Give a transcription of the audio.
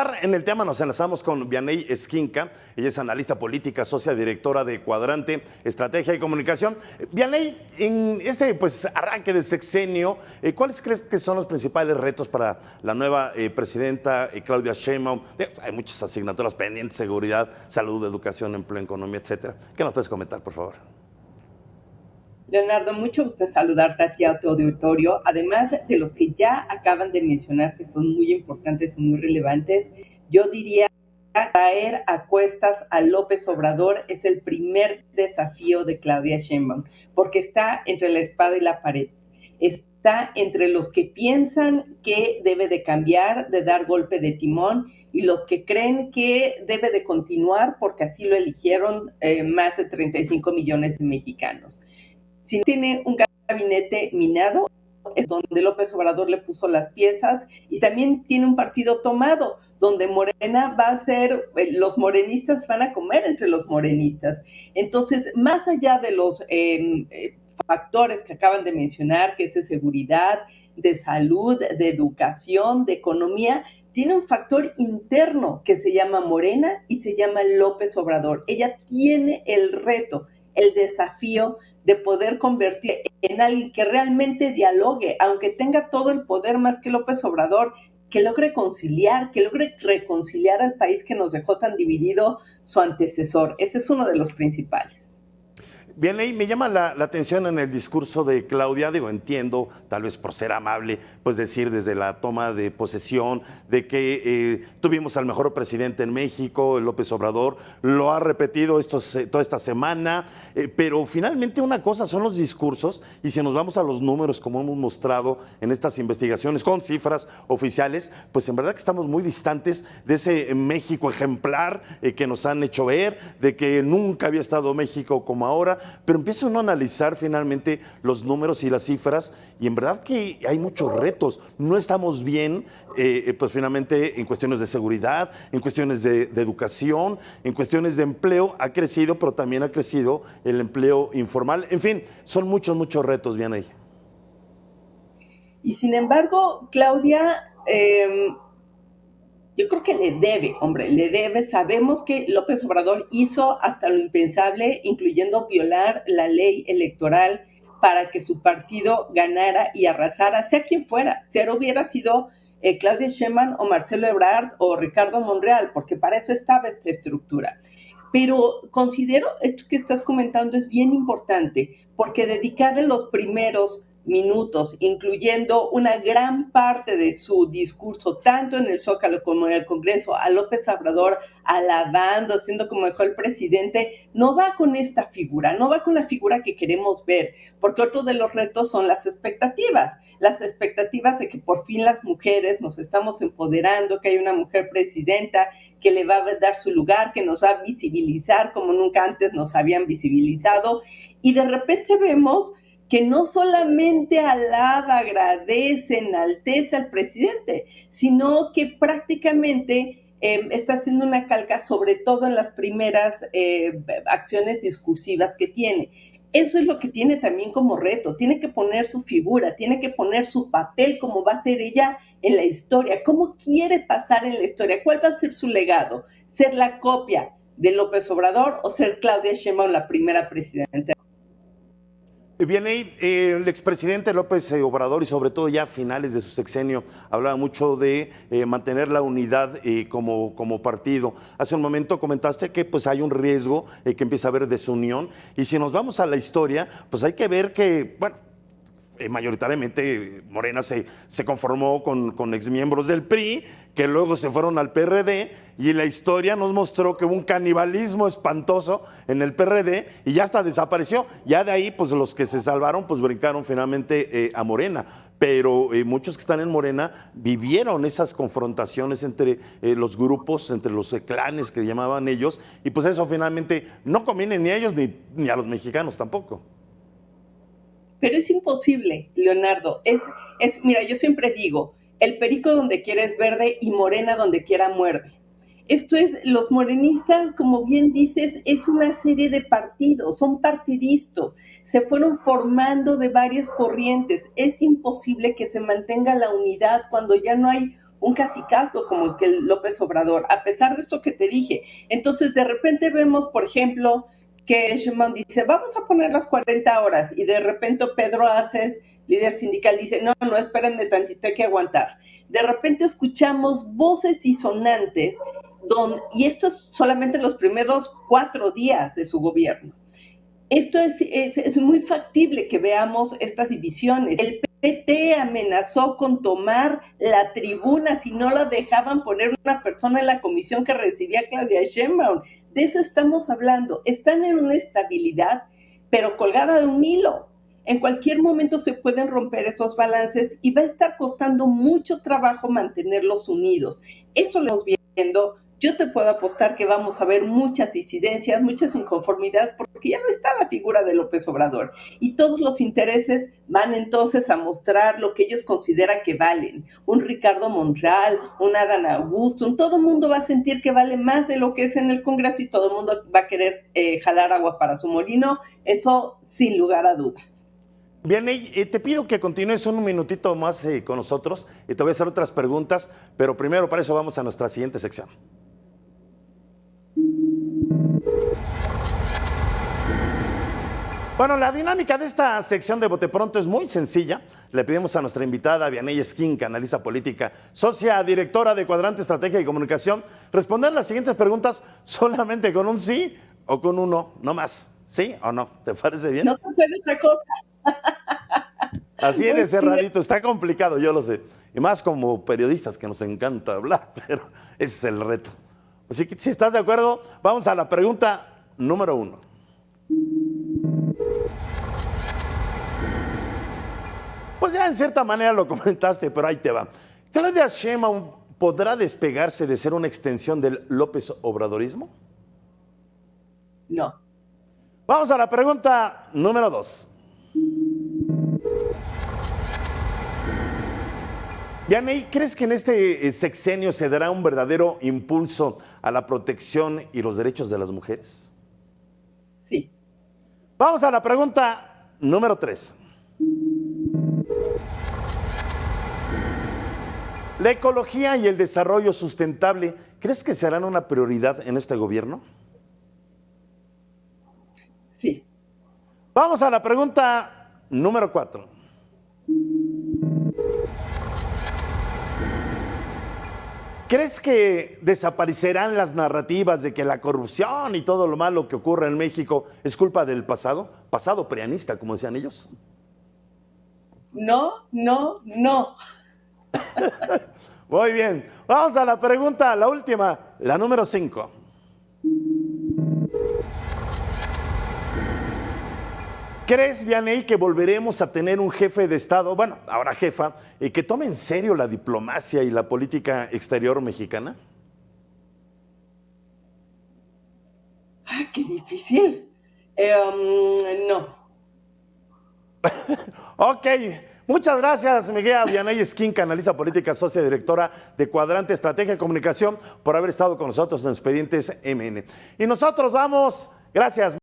avanzar en el tema, nos enlazamos con Vianey Esquinca. Ella es analista política, socia directora de Cuadrante, Estrategia y Comunicación. Vianey, en este arranque de sexenio, ¿cuáles crees que son los principales retos para la nueva presidenta Claudia Sheinbaum? Hay muchas asignaturas pendientes: seguridad, salud, educación, empleo, economía, etcétera. ¿Qué nos puedes comentar, por favor? Leonardo, mucho gusto en saludarte a ti, a tu auditorio. Además de los que ya acaban de mencionar, que son muy importantes y muy relevantes, yo diría que traer a cuestas a López Obrador es el primer desafío de Claudia Sheinbaum, porque está entre la espada y la pared. Está entre los que piensan que debe de cambiar, de dar golpe de timón, y los que creen que debe de continuar porque así lo eligieron más de 35 millones de mexicanos. Si no tiene un gabinete minado, es donde López Obrador le puso las piezas, y también tiene un partido tomado, donde Morena va a ser, los morenistas van a comer entre los morenistas. Entonces, más allá de los factores que acaban de mencionar, que es de seguridad, de salud, de educación, de economía, tiene un factor interno que se llama Morena y se llama López Obrador. Ella tiene el reto, el desafío de poder convertir en alguien que realmente dialogue, aunque tenga todo el poder más que López Obrador, que logre reconciliar al país que nos dejó tan dividido su antecesor. Ese es uno de los principales. Bien, ahí me llama la atención en el discurso de Claudia. Entiendo, tal vez por ser amable, decir desde la toma de posesión de que tuvimos al mejor presidente en México, López Obrador, lo ha repetido toda esta semana, pero finalmente una cosa son los discursos, y si nos vamos a los números, como hemos mostrado en estas investigaciones con cifras oficiales, pues en verdad que estamos muy distantes de ese México ejemplar que nos han hecho ver, de que nunca había estado México como ahora. Pero empieza uno a analizar finalmente los números y las cifras, y en verdad que hay muchos retos. No estamos bien, finalmente, en cuestiones de seguridad, en cuestiones de educación, en cuestiones de empleo. Ha crecido, pero también ha crecido el empleo informal. En fin, son muchos retos, bien ahí. Y sin embargo, Claudia, yo creo que le debe. Sabemos que López Obrador hizo hasta lo impensable, incluyendo violar la ley electoral para que su partido ganara y arrasara, sea quien fuera, si hubiera sido Claudia Sheinbaum o Marcelo Ebrard o Ricardo Monreal, porque para eso estaba esta estructura. Pero considero esto que estás comentando es bien importante, porque dedicarle los primeros minutos, incluyendo una gran parte de su discurso, tanto en el Zócalo como en el Congreso, a López Obrador alabando, siendo como mejor el presidente, no va con esta figura, no va con la figura que queremos ver, porque otro de los retos son las expectativas de que por fin las mujeres nos estamos empoderando, que hay una mujer presidenta que le va a dar su lugar, que nos va a visibilizar como nunca antes nos habían visibilizado, y de repente vemos que no solamente alaba, agradece, enaltece al presidente, sino que prácticamente está haciendo una calca, sobre todo en las primeras acciones discursivas que tiene. Eso es lo que tiene también como reto. Tiene que poner su figura, tiene que poner su papel, como va a ser ella en la historia, cómo quiere pasar en la historia, cuál va a ser su legado, ser la copia de López Obrador o ser Claudia Sheinbaum la primera presidenta. Bien, ahí el expresidente López Obrador, y sobre todo ya a finales de su sexenio, hablaba mucho de mantener la unidad como partido. Hace un momento comentaste que hay un riesgo que empieza a haber desunión, y si nos vamos a la historia, hay que ver que, mayoritariamente Morena se conformó con exmiembros del PRI, que luego se fueron al PRD, y la historia nos mostró que hubo un canibalismo espantoso en el PRD, y ya hasta desapareció. Ya de ahí, los que se salvaron, brincaron finalmente a Morena. Pero muchos que están en Morena vivieron esas confrontaciones entre los grupos, entre los clanes que llamaban ellos, y eso finalmente no conviene ni a ellos ni a los mexicanos tampoco. Pero es imposible, Leonardo. Mira, yo siempre digo, el perico donde quiera es verde y Morena donde quiera muerde. Esto es, los morenistas, como bien dices, es una serie de partidos, son partidistas, se fueron formando de varias corrientes. Es imposible que se mantenga la unidad cuando ya no hay un cacicazgo como el que López Obrador, a pesar de esto que te dije. Entonces, de repente vemos, por ejemplo, que Sheinbaum dice, vamos a poner las 40 horas, y de repente Pedro Aces, líder sindical, dice, no, no, espérenme tantito, hay que aguantar. De repente escuchamos voces disonantes, y esto es solamente los primeros 4 días de su gobierno. Esto es muy factible que veamos estas divisiones. El PT amenazó con tomar la tribuna si no la dejaban poner una persona en la comisión que recibía a Claudia Sheinbaum. De eso estamos hablando. Están en una estabilidad, pero colgada de un hilo. En cualquier momento se pueden romper esos balances y va a estar costando mucho trabajo mantenerlos unidos. Esto lo estamos viendo. Yo te puedo apostar que vamos a ver muchas disidencias, muchas inconformidades, porque ya no está la figura de López Obrador. Y todos los intereses van entonces a mostrar lo que ellos consideran que valen. Un Ricardo Monreal, un Adán Augusto, todo el mundo va a sentir que vale más de lo que es en el Congreso y todo el mundo va a querer jalar agua para su molino. Eso sin lugar a dudas. Bien, te pido que continúes un minutito más con nosotros y te voy a hacer otras preguntas, pero primero para eso vamos a nuestra siguiente sección. Bueno, la dinámica de esta sección de Bote Pronto es muy sencilla. Le pedimos a nuestra invitada, Vianey Esquinca, analista política, socia directora de Cuadrante Estrategia y Comunicación, responder las siguientes preguntas solamente con un sí o con un no, no más. ¿Sí o no? ¿Te parece bien? No se puede otra cosa. Así de cerradito, está complicado, yo lo sé. Y más como periodistas que nos encanta hablar, pero ese es el reto. Así que si estás de acuerdo, vamos a la pregunta número 1. Pues ya en cierta manera lo comentaste, pero ahí te va. ¿Claudia Sheinbaum podrá despegarse de ser una extensión del López Obradorismo? No. Vamos a la pregunta número 2. Vianey, ¿crees que en este sexenio se dará un verdadero impulso a la protección y los derechos de las mujeres? Sí. Vamos a la pregunta número 3. ¿La ecología y el desarrollo sustentable crees que serán una prioridad en este gobierno? Sí. Vamos a la pregunta número 4. ¿Crees que desaparecerán las narrativas de que la corrupción y todo lo malo que ocurre en México es culpa del pasado? Pasado prianista, como decían ellos. No, no, no. Muy bien. Vamos a la pregunta, la última, la número 5. ¿Crees, Vianey, que volveremos a tener un jefe de Estado, bueno, ahora jefa, que tome en serio la diplomacia y la política exterior mexicana? ¡Ah, qué difícil! No. Ok. Muchas gracias, Miguel Vianey Esquinca, analista política, socia directora de Cuadrante Estrategia y Comunicación, por haber estado con nosotros en Expedientes MN. Y nosotros vamos, gracias.